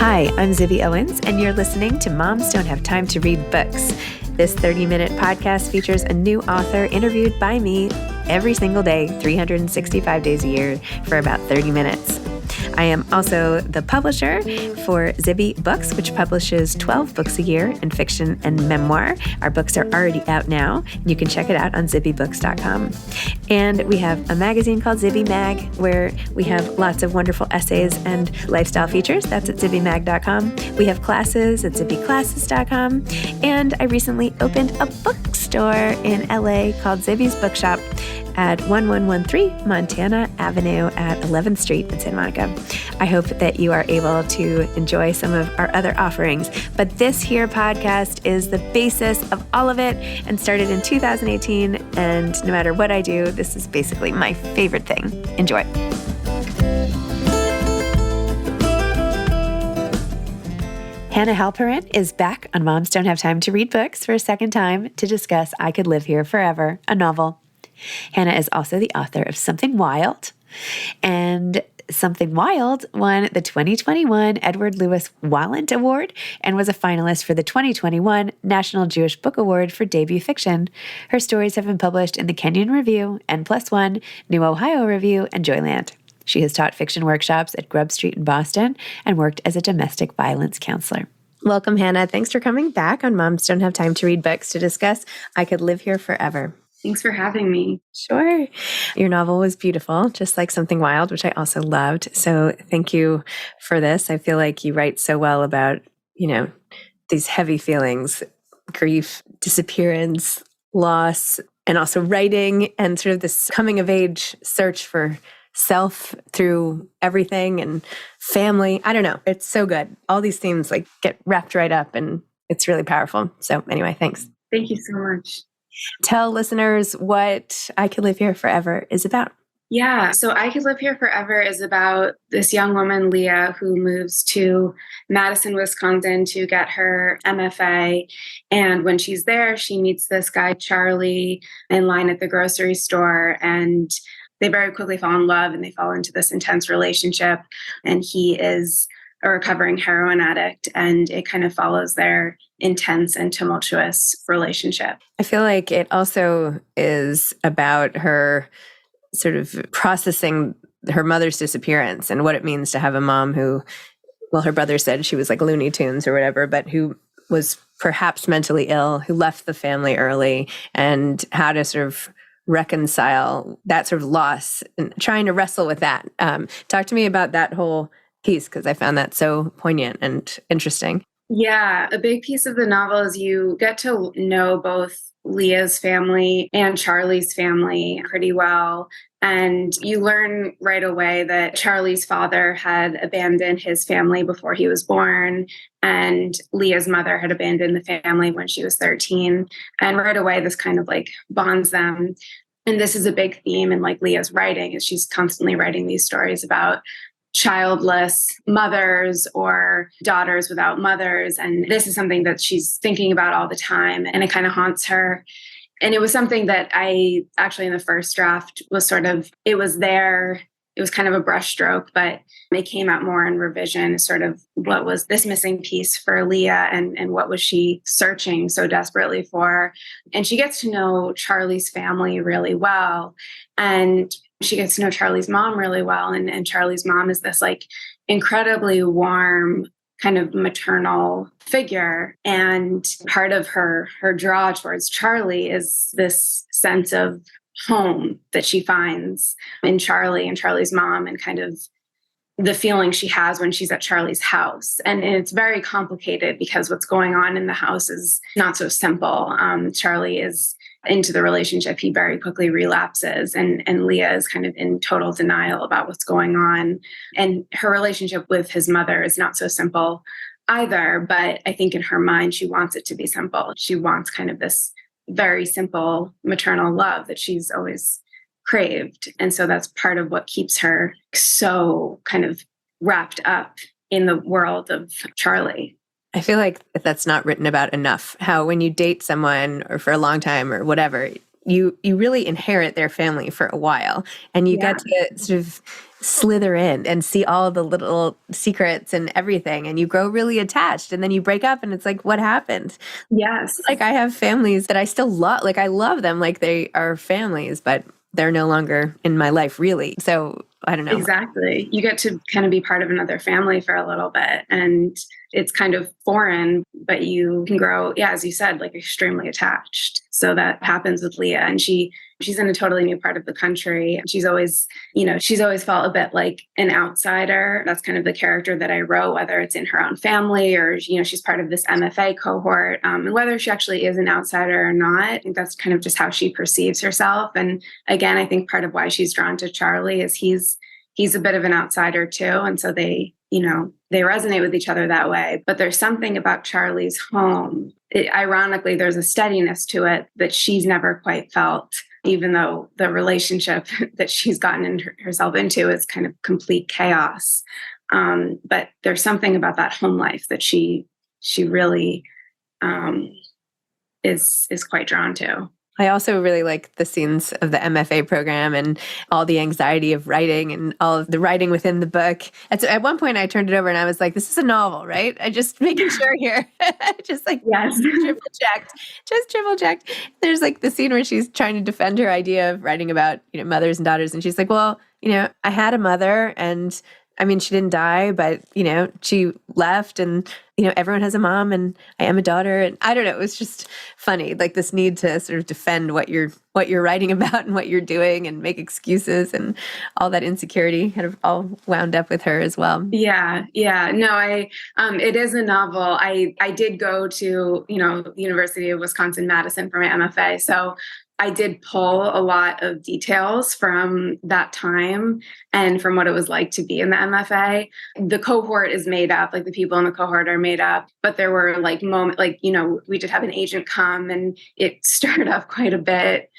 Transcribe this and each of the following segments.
Hi, I'm Zibby Owens, and you're listening to Moms Don't Have Time to Read Books. This 30-minute podcast features a new author interviewed by me every single day, 365 days a year, for about 30 minutes. I am also the publisher for Zibby Books, which publishes 12 books a year in fiction and memoir. Our books are already out now. You can check it out on zibbybooks.com. And we have a magazine called Zibby Mag, where we have lots of wonderful essays and lifestyle features. That's at zibbymag.com. We have classes at zibbyclasses.com. And I recently opened a bookstore in LA called Zibby's Bookshop at 1113 Montana Avenue at 11th Street in Santa Monica. I hope that you are able to enjoy some of our other offerings. But this here podcast is the basis of all of it and started in 2018. And no matter what I do, this is basically my favorite thing. Enjoy. Hanna Halperin is back on Moms Don't Have Time to Read Books for a second time to discuss I Could Live Here Forever, a novel. Hanna is also the author of Something Wild, and Something Wild won the 2021 Edward Louis Wallant Award and was a finalist for the 2021 National Jewish Book Award for debut fiction. Her stories have been published in the Kenyon Review, N+1, New Ohio Review, and Joyland. She has taught fiction workshops at Grub Street in Boston and worked as a domestic violence counselor. Welcome, Hanna. Thanks for coming back on Moms Don't Have Time to Read Books to discuss I Could Live Here Forever. Thanks for having me. Sure. Your novel was beautiful, just like Something Wild, which I also loved. So thank you for this. I feel like you write so well about, these heavy feelings, grief, disappearance, loss, and also writing and sort of this coming of age search for self through everything and family. I don't know. It's so good. All these themes get wrapped right up and it's really powerful. So anyway, thanks. Thank you so much. Tell listeners what I Could Live Here Forever is about. Yeah, so I Could Live Here Forever is about this young woman, Leah, who moves to Madison, Wisconsin to get her MFA. And when she's there, she meets this guy, Charlie, in line at the grocery store. And they very quickly fall in love and they fall into this intense relationship. And he is a recovering heroin addict, and it kind of follows their intense and tumultuous relationship. I feel like it also is about her sort of processing her mother's disappearance and what it means to have a mom who, well, her brother said she was like Looney Tunes or whatever, but who was perhaps mentally ill, who left the family early, and how to sort of reconcile that sort of loss and trying to wrestle with that. Talk to me about that whole piece, because I found that so poignant and interesting. Yeah, a big piece of the novel is you get to know both Leah's family and Charlie's family pretty well. And you learn right away that Charlie's father had abandoned his family before he was born, and Leah's mother had abandoned the family when she was 13. And right away, this kind of bonds them. And this is a big theme in Leah's writing, is she's constantly writing these stories about childless mothers or daughters without mothers. And this is something that she's thinking about all the time, and it kind of haunts her. And it was something that I actually in the first draft was it was there. It was kind of a brushstroke, but it came out more in revision, sort of what was this missing piece for Leah and what was she searching so desperately for. And she gets to know Charlie's family really well. And she gets to know Charlie's mom really well. And Charlie's mom is this incredibly warm kind of maternal figure. And part of her draw towards Charlie is this sense of home that she finds in Charlie and Charlie's mom, and kind of the feeling she has when she's at Charlie's house. And it's very complicated because what's going on in the house is not so simple. Charlie is into the relationship. He very quickly relapses, and Leah is kind of in total denial about what's going on. And her relationship with his mother is not so simple either, but I think in her mind, she wants it to be simple. She wants kind of this very simple maternal love that she's always craved. And so that's part of what keeps her so kind of wrapped up in the world of Charlie. I feel like that's not written about enough, how when you date someone or for a long time or whatever, you really inherit their family for a while, and you get to sort of slither in and see all the little secrets and everything. And you grow really attached, and then you break up and it's like, what happened? Yes. Like I have families that I still love. Like I love them like they are families, but they're no longer in my life really. So I don't know. Exactly. You get to kind of be part of another family for a little bit, and it's kind of foreign, but you can grow, yeah, as you said, like extremely attached. So that happens with Leah, and she's in a totally new part of the country. She's always, she's always felt a bit like an outsider. That's kind of the character that I wrote, whether it's in her own family or, she's part of this MFA cohort. And whether she actually is an outsider or not, I think that's kind of just how she perceives herself. And again, I think part of why she's drawn to Charlie is he's a bit of an outsider too. And so they resonate with each other that way. But there's something about Charlie's home. Ironically, there's a steadiness to it that she's never quite felt, even though the relationship that she's gotten herself into is kind of complete chaos. But there's something about that home life that she really is quite drawn to. I also really like the scenes of the MFA program and all the anxiety of writing and all of the writing within the book. At one point I turned it over and I was like, this is a novel, right? I just making sure here. Just like, yes. triple checked. There's like the scene where she's trying to defend her idea of writing about, mothers and daughters. And she's like, well, I had a mother, and I mean, she didn't die, but, she left, and, everyone has a mom, and I am a daughter. And I don't know, it was just funny, like this need to sort of defend what you're writing about and what you're doing and make excuses, and all that insecurity kind of all wound up with her as well. Yeah. No, it is a novel. I did go to, the University of Wisconsin-Madison for my MFA. So I did pull a lot of details from that time and from what it was like to be in the MFA. The cohort is made up, like the people in the cohort are made up, but there were like moments, like, we did have an agent come and it stirred up quite a bit,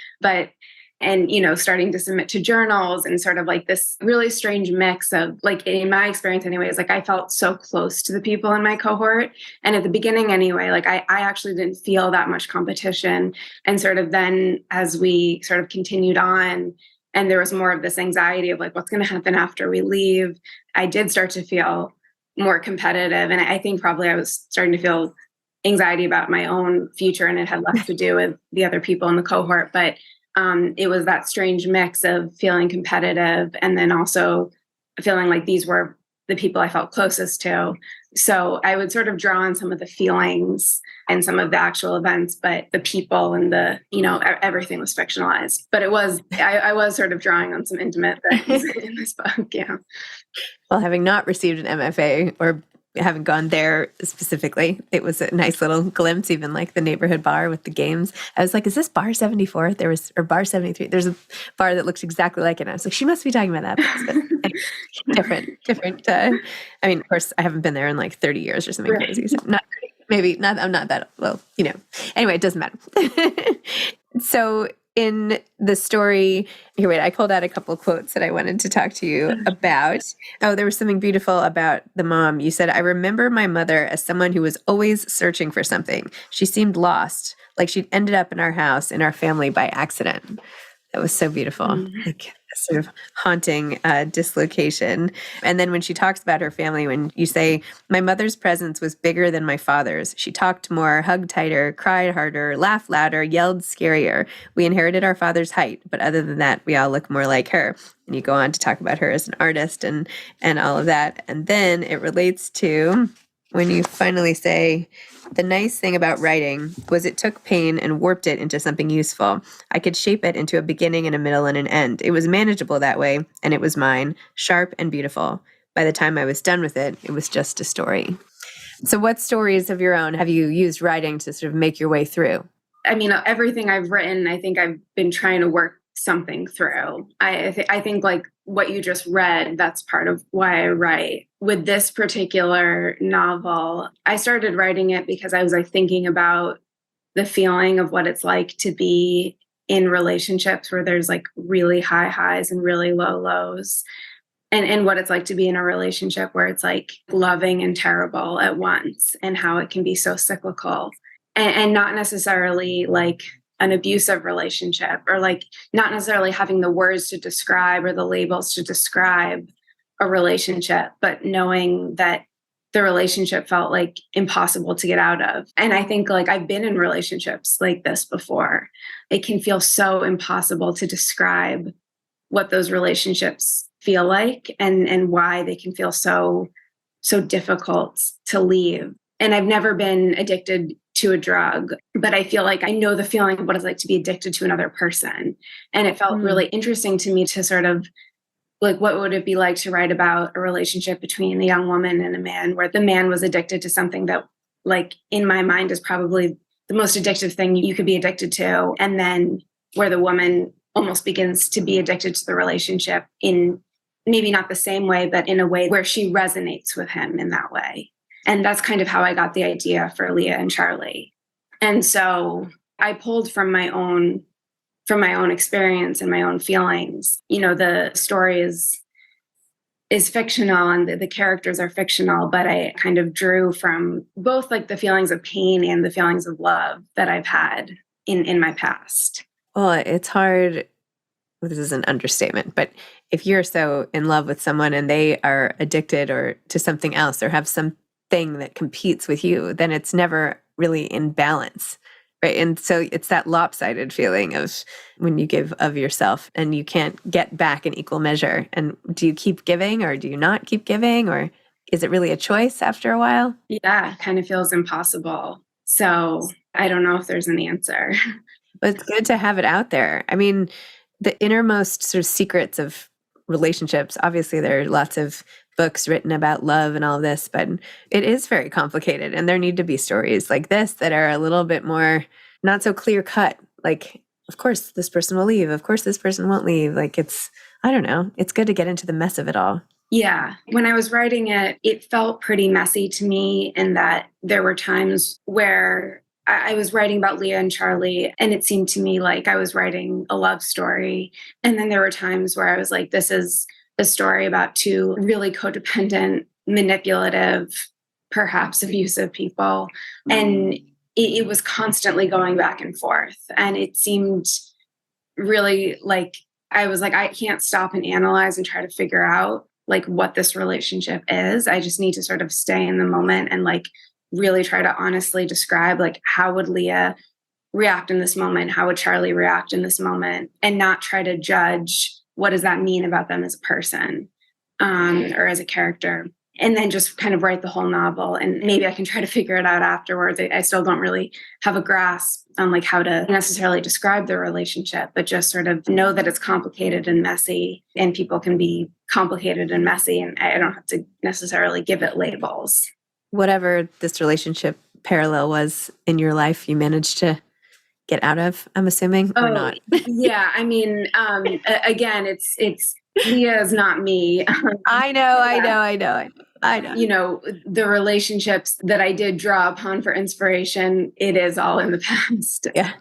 and, starting to submit to journals, and sort of like this really strange mix of, like, in my experience anyways, like I felt so close to the people in my cohort. And at the beginning anyway, like I actually didn't feel that much competition. And sort of then as we sort of continued on, and there was more of this anxiety of like, what's going to happen after we leave, I did start to feel more competitive. And I think probably I was starting to feel anxiety about my own future, and it had less to do with the other people in the cohort. But it was that strange mix of feeling competitive and then also feeling like these were the people I felt closest to. So I would sort of draw on some of the feelings and some of the actual events, but the people and the, everything was fictionalized. But I was sort of drawing on some intimate things in this book. Yeah. Well, having not received an MFA or haven't gone there specifically, it was a nice little glimpse, even like the neighborhood bar with the games. I was like, is this bar 74? Or bar 73. There's a bar that looks exactly like it. And I was like, she must be talking about that place. But anyway, different. I mean, of course, I haven't been there in like 30 years or something crazy. So I'm not that, well, anyway, it doesn't matter. So in the story, here, wait, I pulled out a couple of quotes that I wanted to talk to you about. Oh, there was something beautiful about the mom. You said, I remember my mother as someone who was always searching for something. She seemed lost, like she'd ended up in our house, in our family by accident. That was so beautiful. Like sort of haunting dislocation. And then when she talks about her family, when you say, my mother's presence was bigger than my father's. She talked more, hugged tighter, cried harder, laughed louder, yelled scarier. We inherited our father's height, but other than that, we all look more like her. And you go on to talk about her as an artist and all of that. And then it relates to when you finally say, the nice thing about writing was it took pain and warped it into something useful. I could shape it into a beginning and a middle and an end. It was manageable that way, and it was mine, sharp and beautiful. By the time I was done with it, it was just a story. So what stories of your own have you used writing to sort of make your way through? I mean, everything I've written, I think I've been trying to work something through. I think like what you just read, that's part of why I write. With this particular novel, I started writing it because I was like thinking about the feeling of what it's like to be in relationships where there's like really high highs and really low lows. And what it's like to be in a relationship where it's like loving and terrible at once, and how it can be so cyclical and not necessarily like an abusive relationship, or like not necessarily having the words to describe or the labels to describe a relationship, but knowing that the relationship felt like impossible to get out of. And I think like I've been in relationships like this before. It can feel so impossible to describe what those relationships feel like, and why they can feel so difficult to leave. And I've never been addicted to a drug, but I feel like I know the feeling of what it's like to be addicted to another person. And it felt really interesting to me to sort of like, what would it be like to write about a relationship between a young woman and a man, where the man was addicted to something that, like, in my mind is probably the most addictive thing you could be addicted to. And then where the woman almost begins to be addicted to the relationship in maybe not the same way, but in a way where she resonates with him in that way. And that's kind of how I got the idea for Leah and Charlie. And so I pulled from my own experience and my own feelings. You know, the story is fictional and the characters are fictional, but I kind of drew from both like the feelings of pain and the feelings of love that I've had in my past. Well, it's hard. This is an understatement, but if you're so in love with someone and they are addicted or to something else or have something that competes with you, then it's never really in balance, right? And so it's that lopsided feeling of when you give of yourself and you can't get back an equal measure. And do you keep giving or do you not keep giving, or is it really a choice after a while? Yeah, it kind of feels impossible. So I don't know if there's an answer. But it's good to have it out there. I mean, the innermost sort of secrets of relationships, obviously there are lots of books written about love and all of this, but it is very complicated. And there need to be stories like this that are a little bit more not so clear cut. Like, of course, this person will leave. Of course, this person won't leave. Like, I don't know. It's good to get into the mess of it all. Yeah. When I was writing it, it felt pretty messy to me in that there were times where I was writing about Leah and Charlie, and it seemed to me like I was writing a love story. And then there were times where I was like, this is a story about two really codependent, manipulative, perhaps abusive people. And it was constantly going back and forth. And it seemed really like I was like, I can't stop and analyze and try to figure out like what this relationship is. I just need to sort of stay in the moment and like really try to honestly describe like how would Leah react in this moment? How would Charlie react in this moment? And not try to judge what does that mean about them as a person or as a character. And then just kind of write the whole novel. And maybe I can try to figure it out afterwards. I still don't really have a grasp on like how to necessarily describe the relationship, but just sort of know that it's complicated and messy, and people can be complicated and messy. And I don't have to necessarily give it labels. Whatever this relationship parallel was in your life, you managed to get out of, I'm assuming, or not? Yeah. I mean, again, it's Leah is not me. I know. You know, the relationships that I did draw upon for inspiration, it is all in the past. Yeah.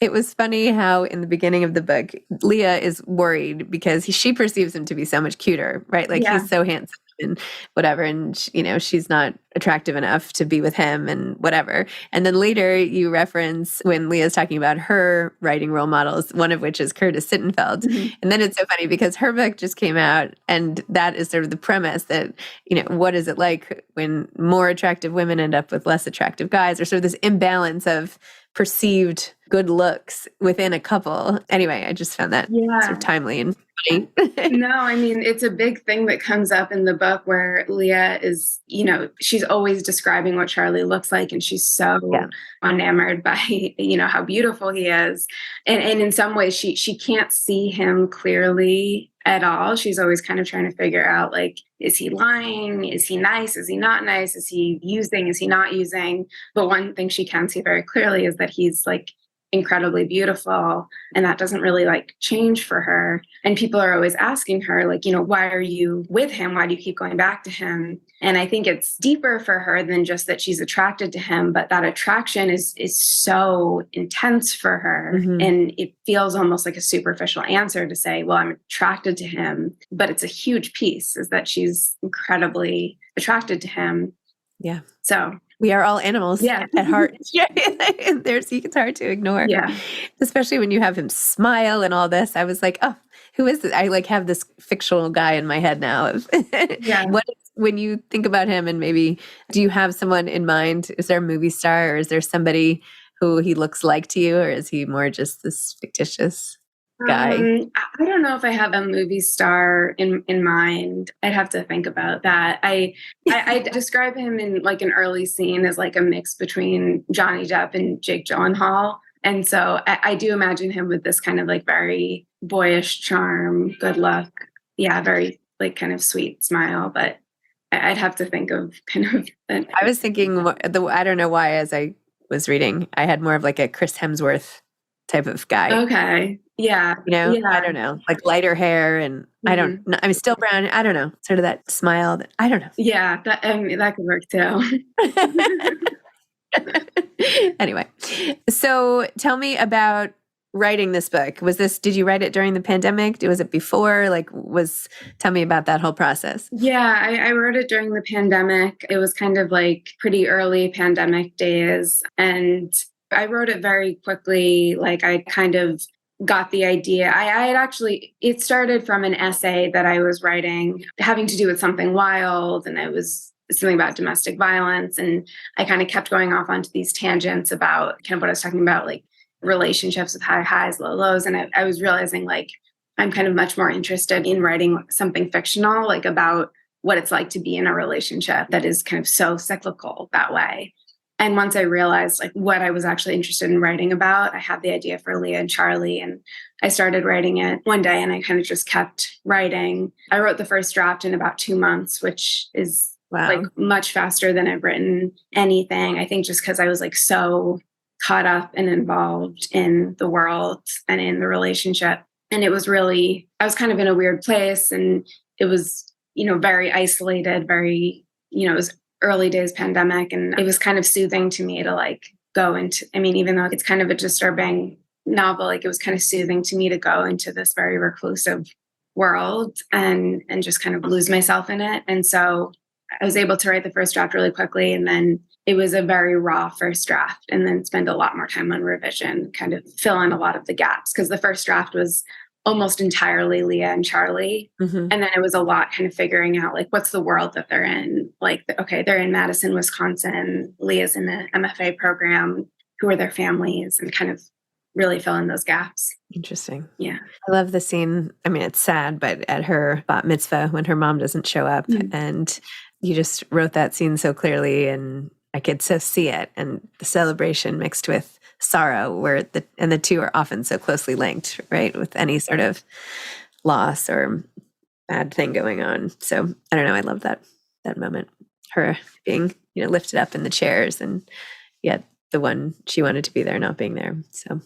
It was funny how in the beginning of the book, Leah is worried because she perceives him to be so much cuter, right? Like he's so handsome and whatever. And, you know, she's not attractive enough to be with him and whatever. And then later you reference when Leah's talking about her writing role models, one of which is Curtis Sittenfeld. Mm-hmm. And then it's so funny because her book just came out, and that is sort of the premise that, you know, what is it like when more attractive women end up with less attractive guys, or sort of this imbalance of perceived good looks within a couple. Anyway, I just found that sort of timely and funny. No, I mean, it's a big thing that comes up in the book where Leah is, you know, she's always describing what Charlie looks like, and she's so enamored by, you know, how beautiful he is. And in some ways she can't see him clearly at all. She's always kind of trying to figure out, like, is he lying? Is he nice? Is he not nice? Is he using? Is he not using? But one thing she can see very clearly is that he's like incredibly beautiful, and that doesn't really like change for her. And people are always asking her, like, you know, why are you with him? Why do you keep going back to him? And I think it's deeper for her than just that she's attracted to him, but that attraction is so intense for her. Mm-hmm. And it feels almost like a superficial answer to say, well, I'm attracted to him, but it's a huge piece is that she's incredibly attracted to him. Yeah. So We are all animals Yeah. at heart. It's hard to ignore, Yeah. especially when you have him smile and all this. I was like, oh, who is this? I like have this fictional guy in my head now of Yeah. when you think about him, and maybe do you have someone in mind? Is there a movie star, or is there somebody who he looks like to you, or is he more just this fictitious guy? I don't know if I have a movie star in mind. I'd have to think about that. I describe him in like an early scene as like a mix between Johnny Depp and Jake Gyllenhaal. And so I do imagine him with this kind of like very boyish charm, good luck. Yeah, very like kind of sweet smile. But I'd have to think of kind of. I was thinking, I don't know why, as I was reading, I had more of like a Chris Hemsworth type of guy. Okay. Yeah. You know, Yeah. I don't know, like lighter hair, and I don't know. I'm still brown. I don't know, sort of that smile that I don't know. Yeah, that could work too. Anyway, so tell me about writing this book. Did you write it during the pandemic? Was it before? Tell me about that whole process. Yeah, I wrote it during the pandemic. It was kind of like pretty early pandemic days. And I wrote it very quickly. Like I kind of got the idea. I had actually, it started from an essay that I was writing having to do with something wild. And it was something about domestic violence. And I kind of kept going off onto these tangents about kind of what I was talking about, like relationships with high highs, low lows. And I was realizing like, I'm kind of much more interested in writing something fictional, like about what it's like to be in a relationship that is kind of so cyclical that way. And once I realized like what I was actually interested in writing about, I had the idea for Leah and Charlie, and I started writing it one day, and I kind of just kept writing. I wrote the first draft in about 2 months, which is like much faster than I've written anything. I think just because I was like so caught up and involved in the world and in the relationship. And it was really, I was kind of in a weird place, and it was, very isolated, very, it was early days pandemic. And it was kind of soothing to me to like go into, even though it's kind of a disturbing novel, like it was kind of soothing to me to go into this very reclusive world and just kind of lose myself in it. And so I was able to write the first draft really quickly. And then it was a very raw first draft, and then spend a lot more time on revision, kind of fill in a lot of the gaps. Because the first draft was almost entirely Leah and Charlie. Mm-hmm. And then it was a lot kind of figuring out like, what's the world that they're in? Like, okay, they're in Madison, Wisconsin. Leah's in the MFA program. Who are their families? And kind of really fill in those gaps. Interesting. Yeah. I love the scene. It's sad, but at her bat mitzvah when her mom doesn't show up, and you just wrote that scene so clearly, and I could so see it, and the celebration mixed with sorrow, where the two are often so closely linked, right? With any sort of loss or bad thing going on. So I don't know. I love that moment. Her being, lifted up in the chairs, and yet the one she wanted to be there not being there. So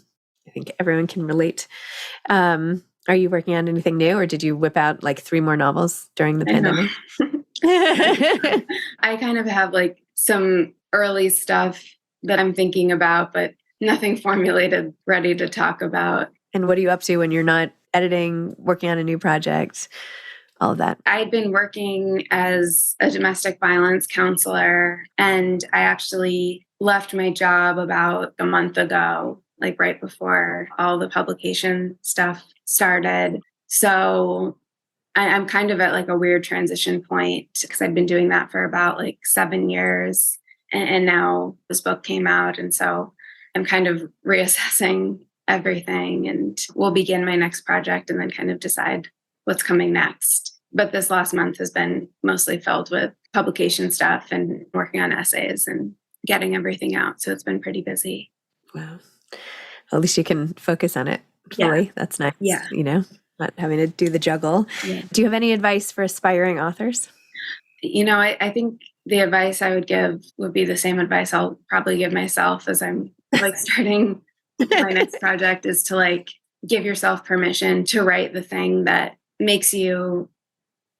I think everyone can relate. Are you working on anything new, or did you whip out like 3 more novels during the pandemic? I kind of have like some early stuff that I'm thinking about, but nothing formulated, ready to talk about. And what are you up to when you're not editing, working on a new project, all of that? I'd been working as a domestic violence counselor, and I actually left my job about a month ago, like right before all the publication stuff started. So I'm kind of at like a weird transition point, because I've been doing that for about like 7 years. And now this book came out. And so I'm kind of reassessing everything, and we'll begin my next project and then kind of decide what's coming next. But this last month has been mostly filled with publication stuff and working on essays and getting everything out. So it's been pretty busy. Wow. At least you can focus on it fully. Yeah. That's nice. Yeah. Not having to do the juggle. Yeah. Do you have any advice for aspiring authors? I think the advice I would give would be the same advice I'll probably give myself as I'm like starting my next project, is to like give yourself permission to write the thing that makes you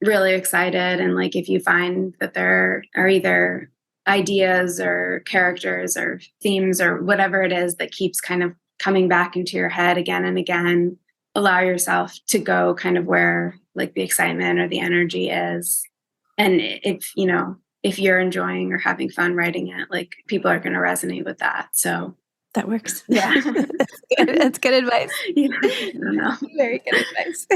really excited. And like, if you find that there are either ideas or characters or themes or whatever it is that keeps kind of coming back into your head again and again, allow yourself to go kind of where like the excitement or the energy is. And if, if you're enjoying or having fun writing it, like people are going to resonate with that. So that works. Yeah. That's good advice. Yeah, I don't know. Very good advice.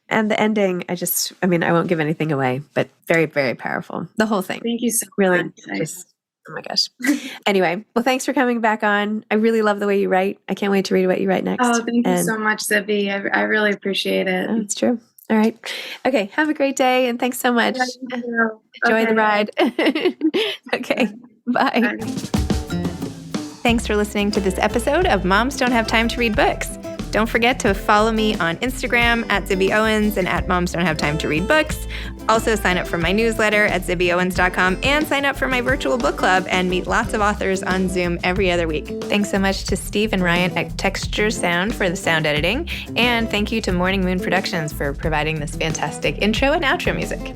And the ending, I won't give anything away, but very, very powerful. The whole thing. Thank you so really much. Oh my gosh. Anyway, well, thanks for coming back on. I really love the way you write. I can't wait to read what you write next. Oh, thank you so much, Zibby. I really appreciate it. Oh, it's true. All right. Okay. Have a great day. And thanks so much. Enjoy the ride. Okay. Bye. Thanks for listening to this episode of Moms Don't Have Time to Read Books. Don't forget to follow me on Instagram at Zibby Owens and at Moms Don't Have Time to Read Books. Also sign up for my newsletter at zibbyowens.com and sign up for my virtual book club and meet lots of authors on Zoom every other week. Thanks so much to Steve and Ryan at Texture Sound for the sound editing. And thank you to Morning Moon Productions for providing this fantastic intro and outro music.